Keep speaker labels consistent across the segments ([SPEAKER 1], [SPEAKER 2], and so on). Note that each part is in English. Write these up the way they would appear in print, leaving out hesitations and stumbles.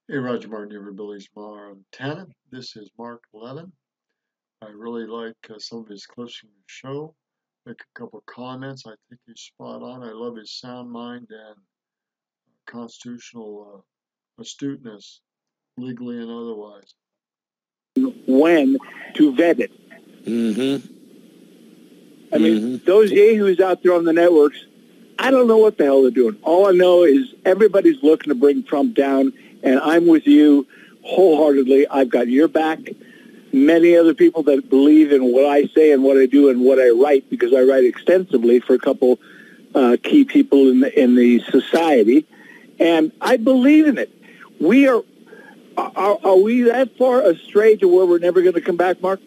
[SPEAKER 1] Hey, Roger Martin, everybody's Montana. This is Mark Lavin. I really like some of his clips from the show. Make a couple of comments. I think he's spot on. I love his sound mind and constitutional astuteness, legally and otherwise.
[SPEAKER 2] When to vet it.
[SPEAKER 3] Mm-hmm.
[SPEAKER 2] I mean, those yahoos out there on the networks, I don't know what the hell they're doing. All I know is everybody's looking to bring Trump down, and I'm with you wholeheartedly. I've got your back. Many other people that believe in what I say and what I do and what I write, because I write extensively for a couple key people in the society, and I believe in it. We are we that far astray to where we're never going to come back, Mark?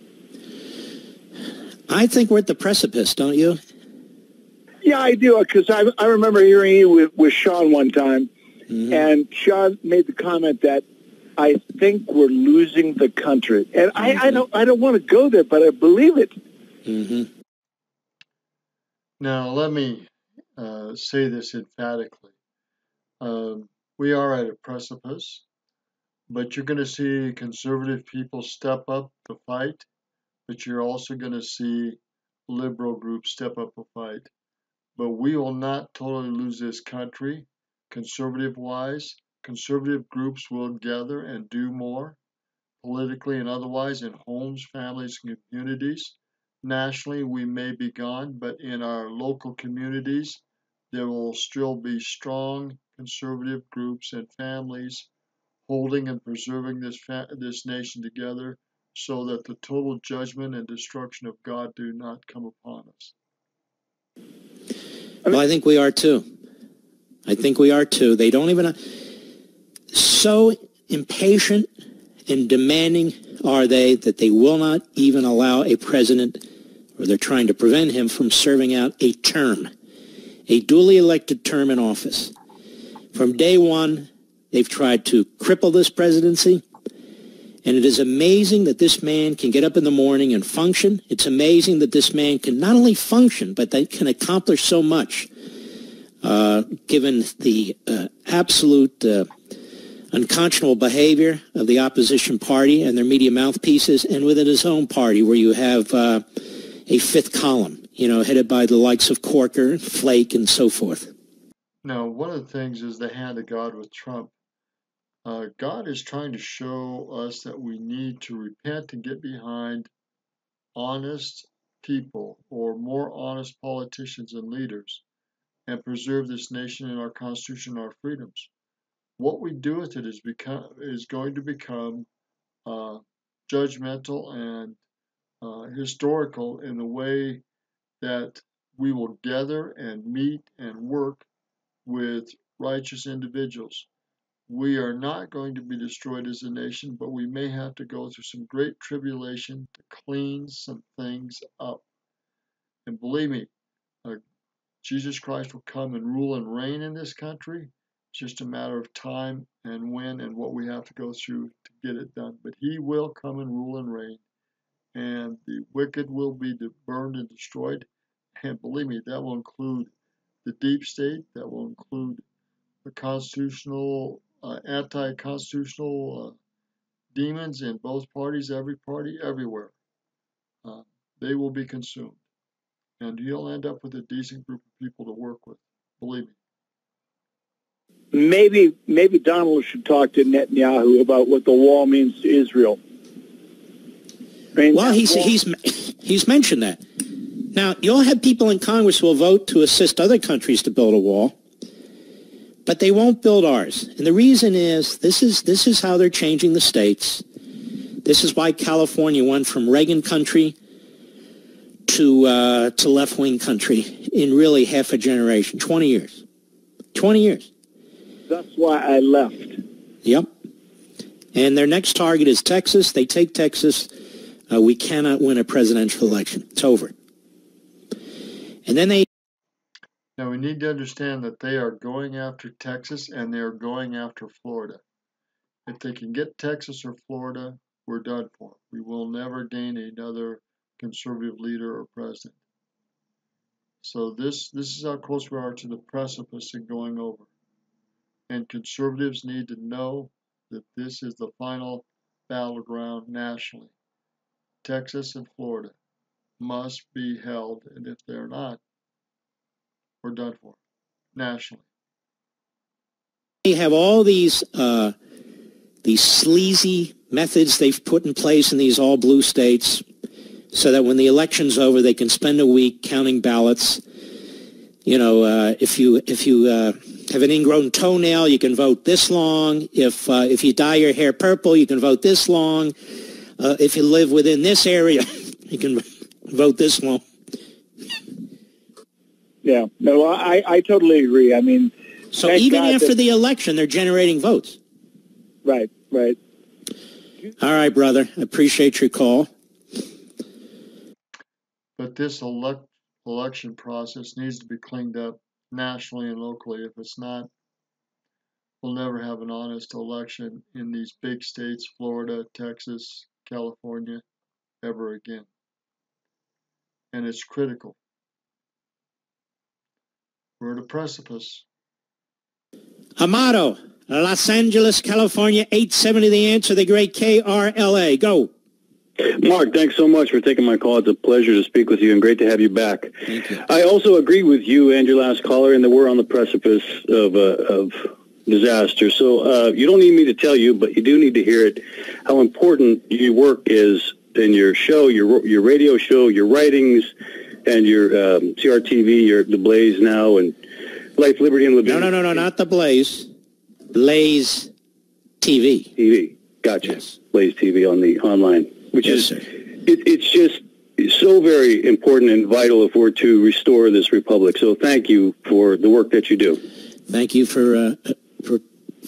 [SPEAKER 3] I think we're at the precipice, don't you?
[SPEAKER 2] Yeah, I do, because I remember hearing you with Sean one time, and Sean made the comment that I think we're losing the country, and I don't want to go there, but I believe it.
[SPEAKER 1] Now, let me say this emphatically. We are at a precipice, but you're going to see conservative people step up to fight, but you're also going to see liberal groups step up to fight. But we will not totally lose this country, conservative-wise. Conservative groups will gather and do more, politically and otherwise, in homes, families, and communities. Nationally, we may be gone, but in our local communities, there will still be strong conservative groups and families holding and preserving this nation together so that the total judgment and destruction of God do not come upon us.
[SPEAKER 3] Well, I think we are too. They don't even... So impatient and demanding are they that they will not even allow a president, or they're trying to prevent him from serving out a term, a duly elected term in office. From day one, they've tried to cripple this presidency, and it is amazing that this man can get up in the morning and function. It's amazing that this man can not only function, but that can accomplish so much, given the absolute unconscionable behavior of the opposition party and their media mouthpieces, and within his own party, where you have a fifth column, headed by the likes of Corker, Flake, and so forth.
[SPEAKER 1] Now, one of the things is the hand of God with Trump. God is trying to show us that we need to repent and get behind honest people, or more honest politicians and leaders, and preserve this nation and our Constitution and our freedoms. What we do with it is going to become judgmental and historical in the way that we will gather and meet and work with righteous individuals. We are not going to be destroyed as a nation, but we may have to go through some great tribulation to clean some things up. And believe me, Jesus Christ will come and rule and reign in this country. It's just a matter of time and when and what we have to go through to get it done. But he will come and rule and reign, and the wicked will be burned and destroyed. And believe me, that will include the deep state, that will include the constitutional, anti-constitutional demons in both parties, every party, everywhere. They will be consumed. And he'll end up with a decent group of people to work with. Believe
[SPEAKER 2] me. Maybe Donald should talk to Netanyahu about what the wall means to Israel.
[SPEAKER 3] Well, he's mentioned that. Now, you'll have people in Congress who will vote to assist other countries to build a wall, but they won't build ours. And the reason is this is how they're changing the states. This is why California went from Reagan country to left-wing country in really half a generation, 20 years. 20 years.
[SPEAKER 2] That's why I left.
[SPEAKER 3] Yep. And their next target is Texas. They take Texas. We cannot win a presidential election. It's over. And then
[SPEAKER 1] Now, we need to understand that they are going after Texas and they are going after Florida. If they can get Texas or Florida, we're done for. We will never gain another conservative leader or president. So this is how close we are to the precipice and going over. And conservatives need to know that this is the final battleground nationally. Texas and Florida must be held, and if they're not, we're done for nationally.
[SPEAKER 3] They have all these sleazy methods they've put in place in these all blue states so that when the election's over, they can spend a week counting ballots. You know, if you have an ingrown toenail, you can vote this long. If you dye your hair purple, you can vote this long. If you live within this area, you can vote this long.
[SPEAKER 2] Yeah, no, I totally agree. I mean,
[SPEAKER 3] so even after the election, they're generating votes.
[SPEAKER 2] Right, right.
[SPEAKER 3] All right, brother. I appreciate your call.
[SPEAKER 1] But this election process needs to be cleaned up nationally and locally. If it's not, we'll never have an honest election in these big states, Florida, Texas, California, ever again. And it's critical. We're at a precipice.
[SPEAKER 3] Amato, Los Angeles, California, 870 The Answer, the great KRLA. Go.
[SPEAKER 4] Mark, thanks so much for taking my call. It's a pleasure to speak with you and great to have you back.
[SPEAKER 3] Thank you.
[SPEAKER 4] I also agree with you and your last caller in that we're on the precipice of disaster. So you don't need me to tell you, but you do need to hear it, how important your work is in your show, your radio show, your writings, and your CRTV, the Blaze now, and Life, Liberty, and Lavin.
[SPEAKER 3] No, not the Blaze. Blaze TV.
[SPEAKER 4] TV. Gotcha.
[SPEAKER 3] Yes.
[SPEAKER 4] Blaze TV on the online, which
[SPEAKER 3] yes,
[SPEAKER 4] is,
[SPEAKER 3] sir.
[SPEAKER 4] It's just so very important and vital if we're to restore this republic. So thank you for the work that you do.
[SPEAKER 3] Thank you for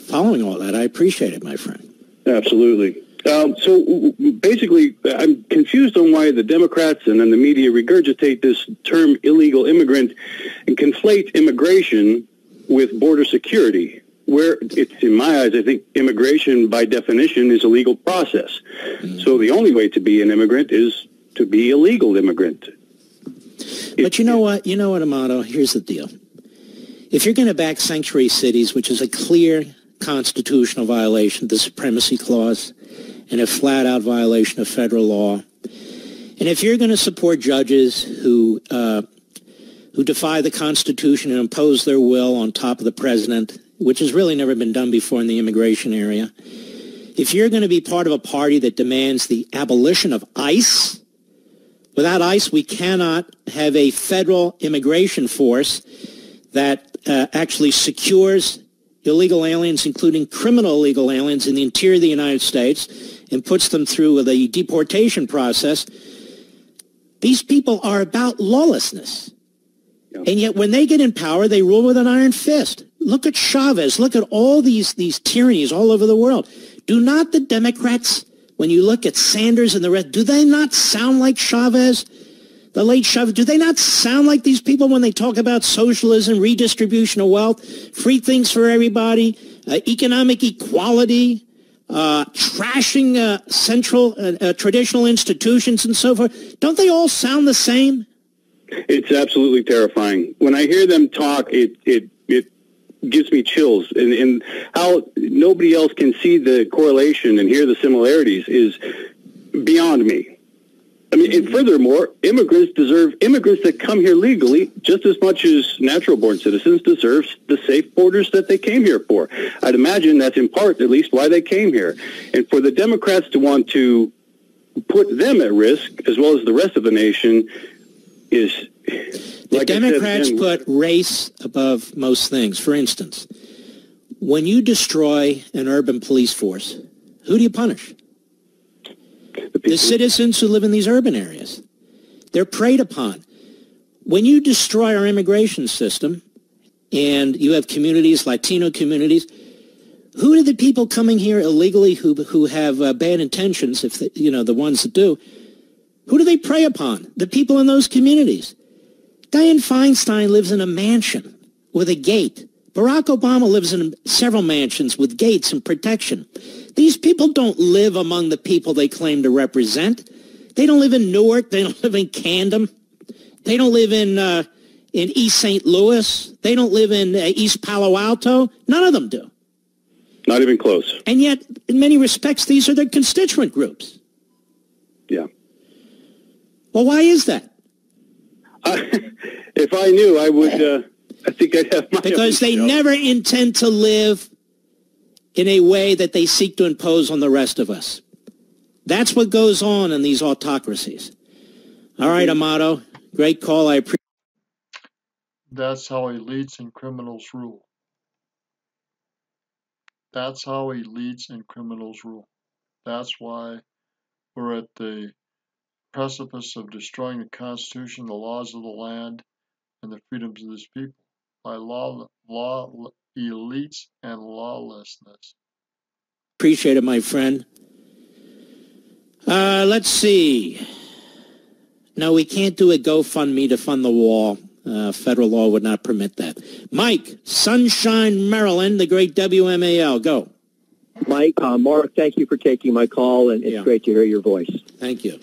[SPEAKER 3] following all that. I appreciate it, my friend.
[SPEAKER 4] Absolutely. So basically, I'm confused on why the Democrats and then the media regurgitate this term illegal immigrant and conflate immigration with border security, where it's, in my eyes, I think immigration by definition is a legal process. Mm-hmm. So the only way to be an immigrant is to be a legal immigrant.
[SPEAKER 3] But you know what, Amato, here's the deal. If you're going to back sanctuary cities, which is a clear constitutional violation of the Supremacy Clause and a flat-out violation of federal law, and if you're going to support judges who defy the Constitution and impose their will on top of the president, which has really never been done before in the immigration area, if you're going to be part of a party that demands the abolition of ICE, without ICE we cannot have a federal immigration force that actually secures illegal aliens, including criminal illegal aliens in the interior of the United States, and puts them through the deportation process. These people are about lawlessness. Yeah. And yet when they get in power, they rule with an iron fist. Look at Chavez. Look at all these tyrannies all over the world. Do not the Democrats, when you look at Sanders and the rest, do they not sound like Chavez? The late Chavez, do they not sound like these people when they talk about socialism, redistribution of wealth, free things for everybody, economic equality, trashing central traditional institutions and so forth? Don't they all sound the same?
[SPEAKER 4] It's absolutely terrifying. When I hear them talk, it gives me chills. And how nobody else can see the correlation and hear the similarities is beyond me. I mean, and furthermore, immigrants that come here legally just as much as natural-born citizens deserve the safe borders that they came here for. I'd imagine that's in part, at least, why they came here. And for the Democrats to want to put them at risk, as well as the rest of the nation, is...
[SPEAKER 3] The Democrats put race above most things. For instance, when you destroy an urban police force, who do you punish? The citizens who live in these urban areas. They're preyed upon. When you destroy our immigration system and you have communities, Latino communities, who are the people coming here illegally who have bad intentions, if the ones that do? Who do they prey upon? The people in those communities. Dianne Feinstein lives in a mansion with a gate. Barack Obama lives in several mansions with gates and protection. These people don't live among the people they claim to represent. They don't live in Newark. They don't live in Camden. They don't live in East St. Louis. They don't live in East Palo Alto. None of them do.
[SPEAKER 4] Not even close.
[SPEAKER 3] And yet, in many respects, these are their constituent groups.
[SPEAKER 4] Yeah.
[SPEAKER 3] Well, why is that?
[SPEAKER 4] If I knew, I would. I think I'd have my
[SPEAKER 3] Because
[SPEAKER 4] own
[SPEAKER 3] they
[SPEAKER 4] show.
[SPEAKER 3] never intend to live in a way that they seek to impose on the rest of us. That's what goes on in these autocracies. All right, Amato, great call. I appreciate.
[SPEAKER 1] That's how elites and criminals rule. That's how elites and criminals rule. That's why we're at the precipice of destroying the Constitution, the laws of the land, and the freedoms of this people by elites and lawlessness.
[SPEAKER 3] Appreciate it, my friend. Let's see. No, we can't do a GoFundMe to fund the wall. Federal law would not permit that. Mike, Sunshine, Maryland, the great WMAL. Go.
[SPEAKER 5] Mike, Mark, thank you for taking my call, and it's great to hear your voice.
[SPEAKER 3] Thank you.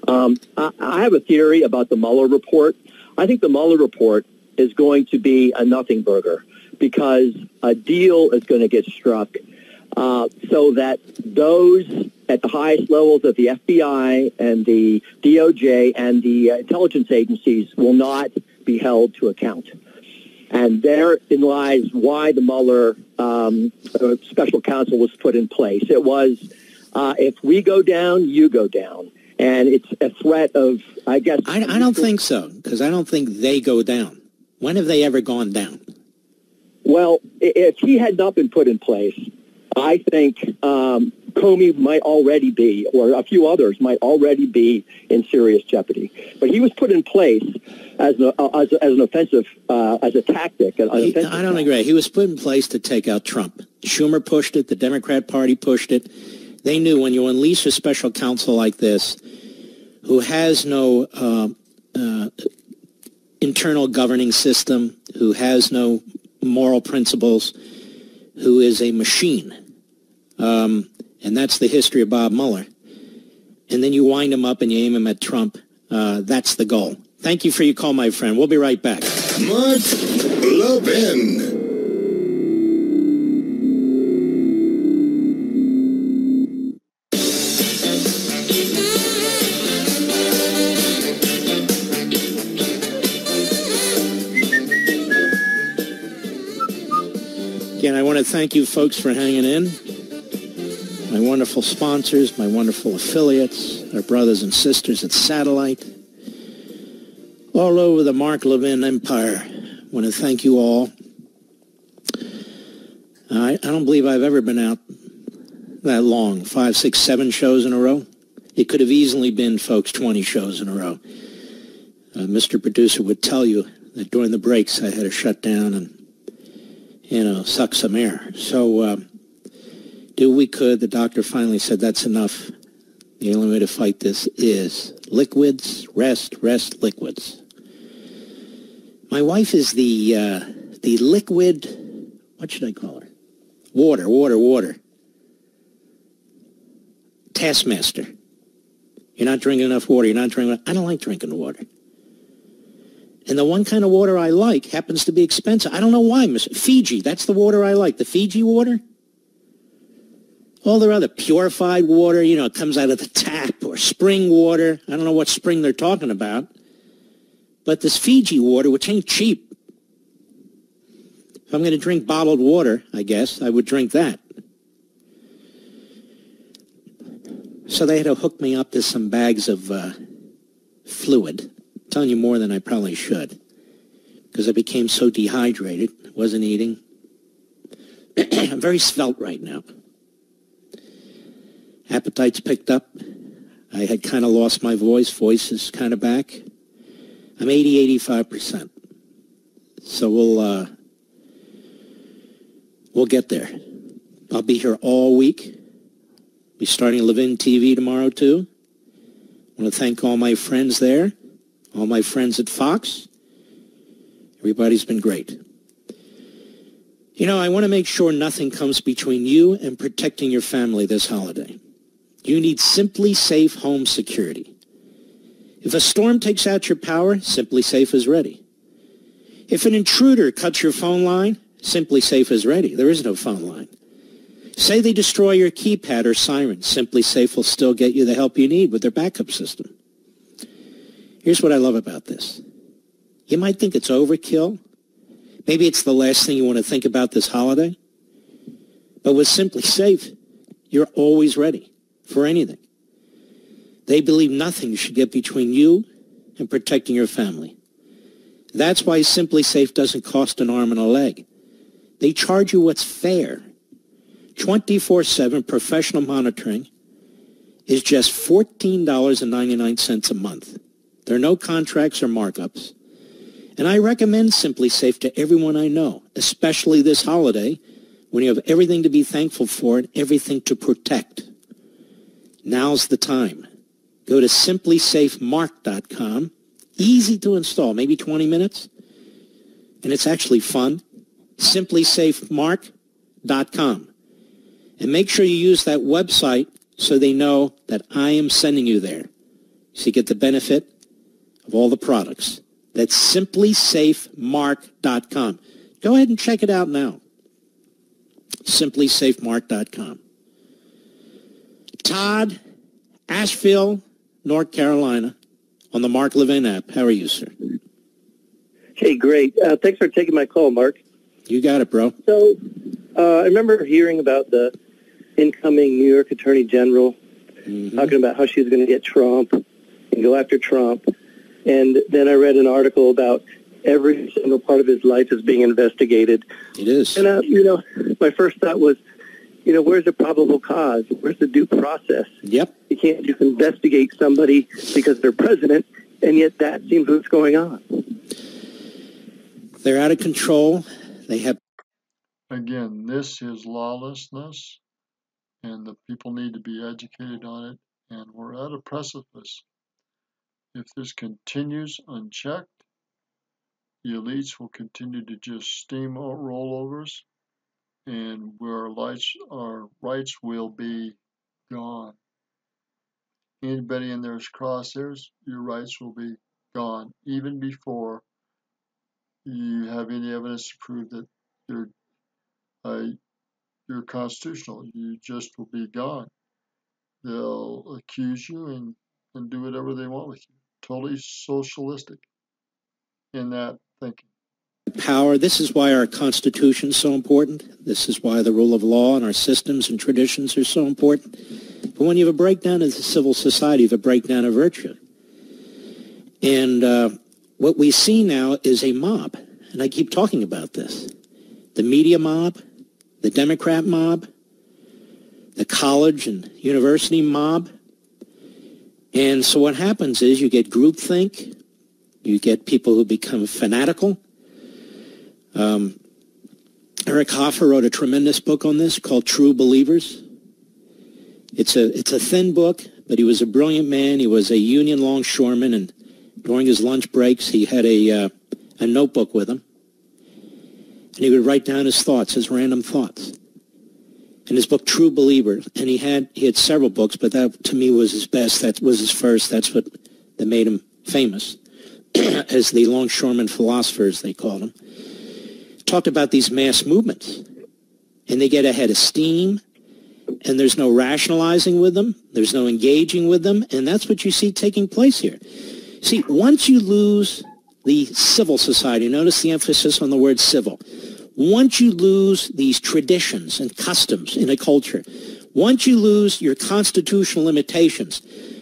[SPEAKER 5] I have a theory about the Mueller report. I think the Mueller report is going to be a nothing burger because a deal is going to get struck so that those at the highest levels of the FBI and the DOJ and the intelligence agencies will not be held to account. And therein lies why the Mueller special counsel was put in place. It was, if we go down, you go down. And it's a threat of, I guess...
[SPEAKER 3] I don't think so, because I don't think they go down. When have they ever gone down?
[SPEAKER 5] Well, if he had not been put in place, I think Comey might already be, or a few others might already be in serious jeopardy. But he was put in place as an offensive, as a tactic.
[SPEAKER 3] I don't agree. He was put in place to take out Trump. Schumer pushed it. The Democrat Party pushed it. They knew when you unleash a special counsel like this, who has no internal governing system, who has no moral principles, who is a machine. And that's the history of Bob Mueller. And then you wind him up and you aim him at Trump. That's the goal. Thank you for your call, my friend. We'll be right back.
[SPEAKER 6] Mark Lavin.
[SPEAKER 3] Again, I want to thank you folks for hanging in. My wonderful sponsors, my wonderful affiliates, our brothers and sisters at Satellite, all over the Mark Levin empire. I want to thank you all. I don't believe I've ever been out that long, 5, 6, 7 shows in a row. It could have easily been, folks, 20 shows in a row. Mr. Producer would tell you that during the breaks I had to shut down and suck some air. So do what we could. The doctor finally said that's enough. The only way to fight this is liquids, rest, liquids. My wife is the liquid, what should I call her? Water. Taskmaster. You're not drinking enough water. I don't like drinking water. And the one kind of water I like happens to be expensive. I don't know why. Fiji, that's the water I like. The Fiji water. All their other purified water, it comes out of the tap or spring water. I don't know what spring they're talking about. But this Fiji water, which ain't cheap. If I'm going to drink bottled water, I guess, I would drink that. So they had to hook me up to some bags of fluid. I'm telling you more than I probably should. Because I became so dehydrated, wasn't eating. I'm very svelte right now. Appetite's picked up. I had kind of lost my voice. Voice is kind of back. I'm 85%. So we'll get there. I'll be here all week. Be starting Lavin TV tomorrow, too. I want to thank all my friends there, all my friends at Fox. Everybody's been great. I want to make sure nothing comes between you and protecting your family this holiday. You need Simply Safe home security. If a storm takes out your power, Simply Safe is ready. If an intruder cuts your phone line, Simply Safe is ready. There is no phone line. Say they destroy your keypad or siren. Simply Safe will still get you the help you need with their backup system. Here's what I love about this. You might think it's overkill. Maybe it's the last thing you want to think about this holiday. But with Simply Safe, you're always ready for anything. They believe nothing should get between you and protecting your family. That's why Simply Safe doesn't cost an arm and a leg. They charge you what's fair. 24/7 professional monitoring is just $14.99 a month. There are no contracts or markups. And I recommend Simply Safe to everyone I know, especially this holiday when you have everything to be thankful for and everything to protect. Now's the time. Go to simplysafemark.com. Easy to install, maybe 20 minutes. And it's actually fun. simplysafemark.com. And make sure you use that website so they know that I am sending you there. So you get the benefit of all the products. That's simplysafemark.com. Go ahead and check it out now. simplysafemark.com. Todd, Asheville, North Carolina, on the Mark Lavin app. How are you, sir?
[SPEAKER 7] Hey, great. Thanks for taking my call, Mark.
[SPEAKER 3] You got it, bro.
[SPEAKER 7] So I remember hearing about the incoming New York Attorney General talking about how she was going to get Trump and go after Trump. And then I read an article about every single part of his life is being investigated.
[SPEAKER 3] It is.
[SPEAKER 7] And, my first thought was, where's the probable cause? Where's the due process?
[SPEAKER 3] Yep.
[SPEAKER 7] You can't just investigate somebody because they're president, and yet that seems what's going on.
[SPEAKER 3] They're out of control. They have...
[SPEAKER 1] Again, this is lawlessness, and the people need to be educated on it, and we're at a precipice. If this continues unchecked, the elites will continue to just steamroll rollovers, and where our rights will be gone. Anybody in there's crosshairs, your rights will be gone, even before you have any evidence to prove that you're constitutional. You just will be gone. They'll accuse you and do whatever they want with you. Totally socialistic in that thinking.
[SPEAKER 3] Power. This is why our Constitution is so important. This is why the rule of law and our systems and traditions are so important. But when you have a breakdown of the civil society, you have a breakdown of virtue. And what we see now is a mob. And I keep talking about this. The media mob, the Democrat mob, the college and university mob. And so what happens is you get groupthink. You get people who become fanatical. Eric Hoffer wrote a tremendous book on this called True Believers. It's a thin book, but he was a brilliant man. He was a union longshoreman, and during his lunch breaks, he had a notebook with him, and he would write down his thoughts, his random thoughts. In his book True Believers, and he had several books, but that to me was his best. That was his first. That's what that made him famous as the longshoreman philosopher, as they called him. Talked about these mass movements, and they get ahead of steam, and there's no rationalizing with them, there's no engaging with them, and that's what you see taking place here. See, once you lose the civil society, notice the emphasis on the word civil, once you lose these traditions and customs in a culture, once you lose your constitutional limitations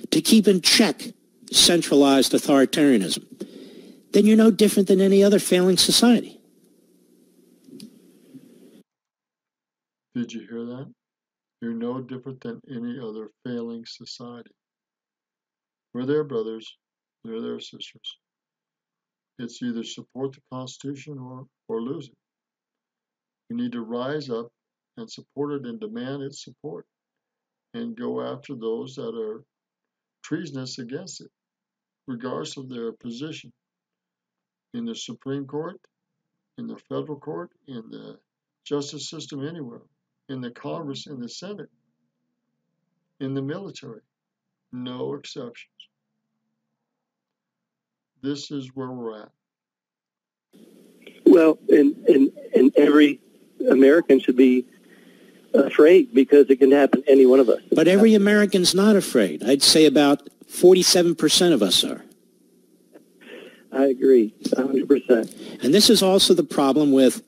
[SPEAKER 3] to keep in check centralized authoritarianism, then you're no different than any other failing society.
[SPEAKER 1] Did you hear that? You're no different than any other failing society. We're their brothers, they're their sisters. It's either support the Constitution or lose it. We need to rise up and support it and demand its support and go after those that are treasonous against it, regardless of their position in the Supreme Court, in the federal court, in the justice system, anywhere, in the Congress, in the Senate, in the military. No exceptions. This is where we're at.
[SPEAKER 7] Well, and every American should be afraid because it can happen to any one of us.
[SPEAKER 3] But every American's not afraid. I'd say about 47% of us are.
[SPEAKER 7] I agree, 100%.
[SPEAKER 3] And this is also the problem with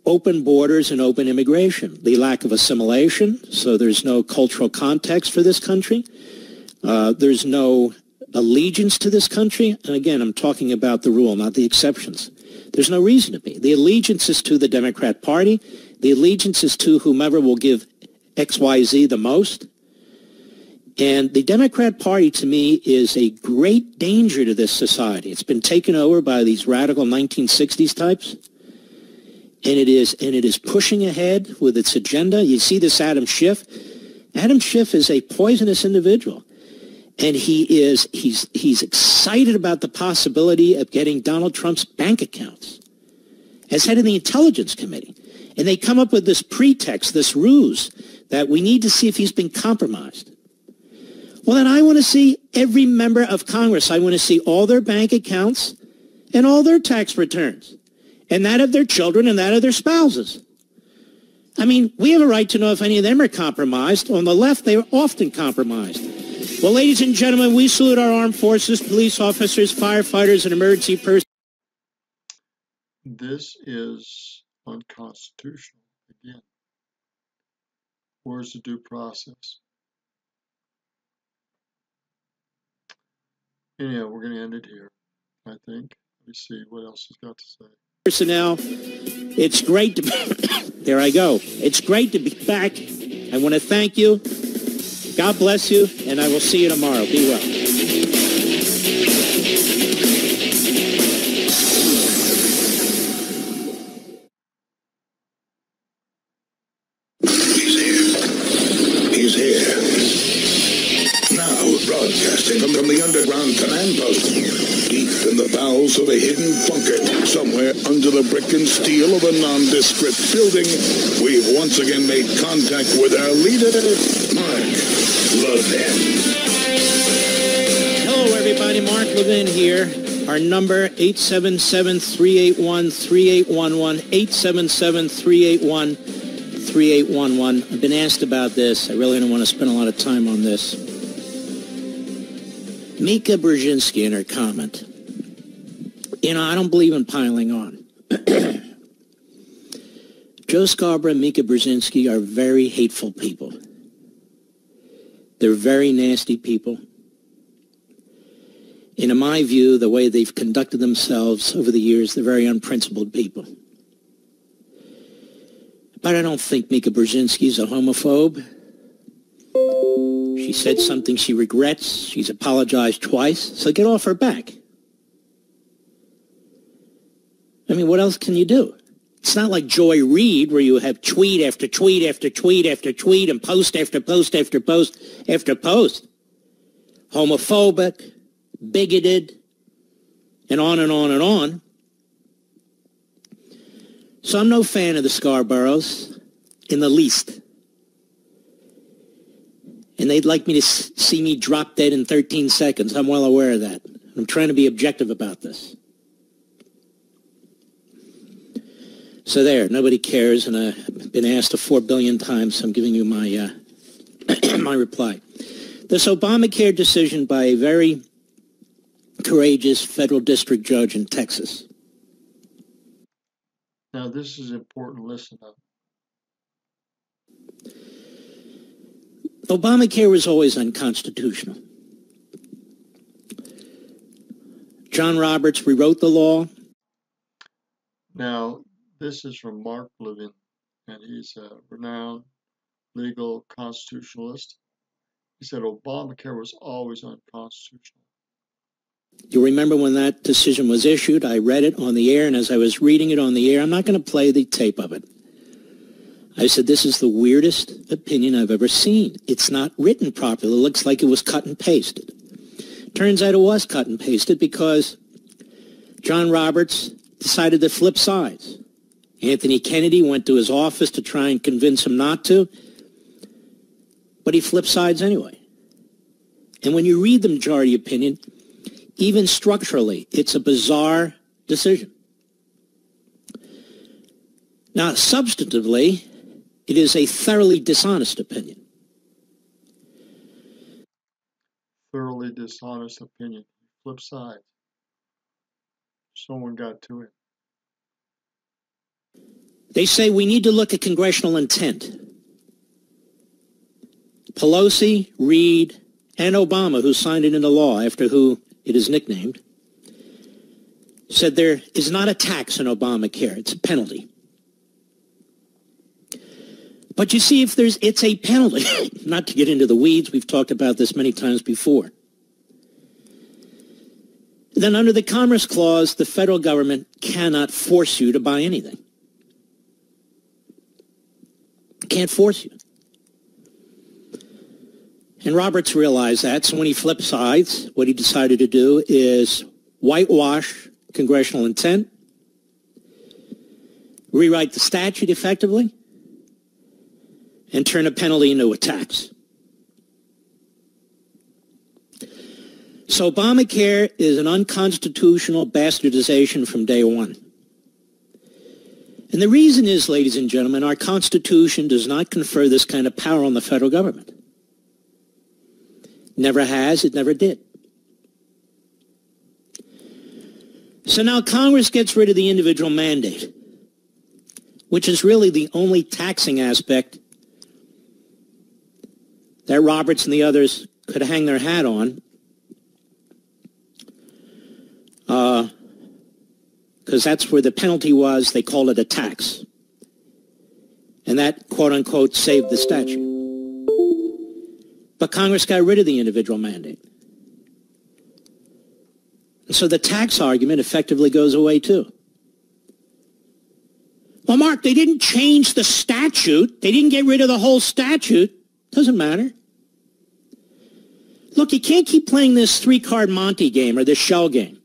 [SPEAKER 3] open borders and open immigration. The lack of assimilation, so there's no cultural context for this country. There's no allegiance to this country. And again, I'm talking about the rule, not the exceptions. There's no reason to be. The allegiance is to the Democrat Party. The allegiance is to whomever will give XYZ the most. And the Democrat Party, to me, is a great danger to this society. It's been taken over by these radical 1960s types. And it is pushing ahead with its agenda. You see this Adam Schiff. Adam Schiff is a poisonous individual. And he's excited about the possibility of getting Donald Trump's bank accounts as head of the Intelligence Committee. And they come up with this pretext, this ruse, that we need to see if he's been compromised. Well, then I want to see every member of Congress. I want to see all their bank accounts and all their tax returns, and that of their children and that of their spouses. I mean, we have a right to know if any of them are compromised. On the left, they are often compromised. Well, ladies and gentlemen, we salute our armed forces, police officers, firefighters, and emergency personnel.
[SPEAKER 1] This is unconstitutional. Again, where's the due process? Anyhow, we're going to end it here, I think. Let me see what else he's got to say.
[SPEAKER 3] Personnel, it's great to be, there I go. It's great to be back. I want to thank you. God bless you, and I will see you tomorrow. Be well.
[SPEAKER 6] He's here. Now broadcasting from the underground command post, deep in the bowels of a hidden bunker, somewhere under the brick and steel of a nondescript building, we've once again made contact with our leader, Mark Lavin.
[SPEAKER 3] Hello, everybody. Mark Lavin here. Our number, 877-381-3811, 877-381-3811. I've been asked about this. I really don't want to spend a lot of time on this. Mika Brzezinski in her comment. You know, I don't believe in piling on. Joe Scarborough and Mika Brzezinski are very hateful people. They're very nasty people. And in my view, the way they've conducted themselves over the years, they're very unprincipled people. But I don't think Mika Brzezinski is a homophobe. She said something she regrets. She's apologized twice, so get off her back. I mean, what else can you do? It's not like Joy Reid, where you have tweet after tweet after tweet after tweet and post after post after post after post. Homophobic, bigoted, and on and on and on. So I'm no fan of the Scarboroughs in the least. And they'd like me to see me drop dead in 13 seconds. I'm well aware of that. I'm trying to be objective about this. So there, nobody cares, and I've been asked 4 billion times, so I'm giving you my my reply. This Obamacare decision by a very courageous federal district judge in Texas.
[SPEAKER 1] Now, this is important. Listen up.
[SPEAKER 3] Obamacare was always unconstitutional. John Roberts rewrote the law.
[SPEAKER 1] Now, this is from Mark Lavin, and he's a renowned legal constitutionalist. He said Obamacare was always unconstitutional.
[SPEAKER 3] You remember when that decision was issued? I read it on the air, and as I was reading it on the air, I'm not going to play the tape of it. I said, this is the weirdest opinion I've ever seen. It's not written properly. It looks like it was cut and pasted. Turns out it was cut and pasted because John Roberts decided to flip sides. Anthony Kennedy went to his office to try and convince him not to, but he flipped sides anyway. And when you read the majority opinion, even structurally, it's a bizarre decision. Now, substantively, It is a thoroughly dishonest opinion.
[SPEAKER 1] Thoroughly dishonest opinion. Flip side. Someone got to it.
[SPEAKER 3] They say we need to look at congressional intent. Pelosi, Reid, and Obama, who signed it into law after who it is nicknamed, said there is not a tax on Obamacare. It's a penalty. But you see, if it's a penalty, not to get into the weeds, we've talked about this many times before, then under the Commerce Clause, the federal government cannot force you to buy anything. Can't force you. And Roberts realized that, so when he flipped sides, what he decided to do is whitewash congressional intent, rewrite the statute effectively, and turn a penalty into a tax. So Obamacare is an unconstitutional bastardization from day one. And the reason is, ladies and gentlemen, our Constitution does not confer this kind of power on the federal government. Never has, it never did. So now Congress gets rid of the individual mandate, which is really the only taxing aspect that Roberts and the others could hang their hat on, because that's where the penalty was. They called it a tax. And that, quote-unquote, saved the statute. But Congress got rid of the individual mandate. And so the tax argument effectively goes away, too. Well, Mark, they didn't change the statute. They didn't get rid of the whole statute. Doesn't matter. Look, you can't keep playing this three-card Monte game or this shell game.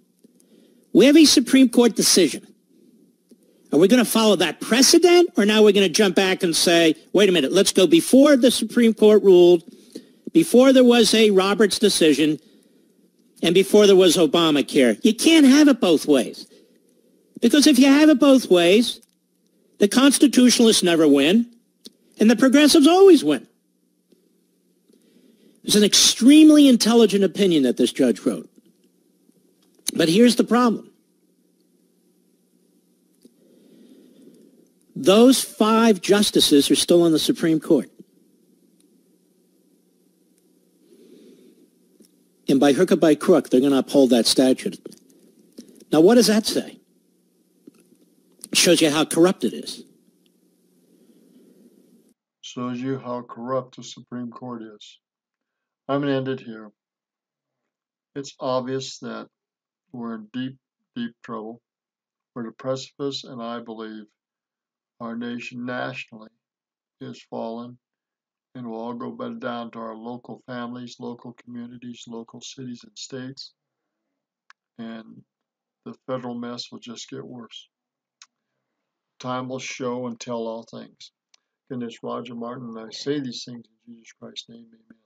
[SPEAKER 3] We have a Supreme Court decision. Are we going to follow that precedent, or now we're going to jump back and say, wait a minute, let's go before the Supreme Court ruled, before there was a Roberts decision, and before there was Obamacare? You can't have it both ways. Because if you have it both ways, the constitutionalists never win, and the progressives always win. It's an extremely intelligent opinion that this judge wrote. But here's the problem. Those 5 justices are still on the Supreme Court. And by hook or by crook, they're going to uphold that statute. Now, what does that say? It shows you how corrupt it is.
[SPEAKER 1] Shows you how corrupt the Supreme Court is. I'm going to end it here. It's obvious that we're in deep, deep trouble. We're at a precipice, and I believe our nation nationally is fallen, and we'll all go better down to our local families, local communities, local cities and states, and the federal mess will just get worse. Time will show and tell all things. Goodness, Roger Martin, and I say these things in Jesus Christ's name, amen.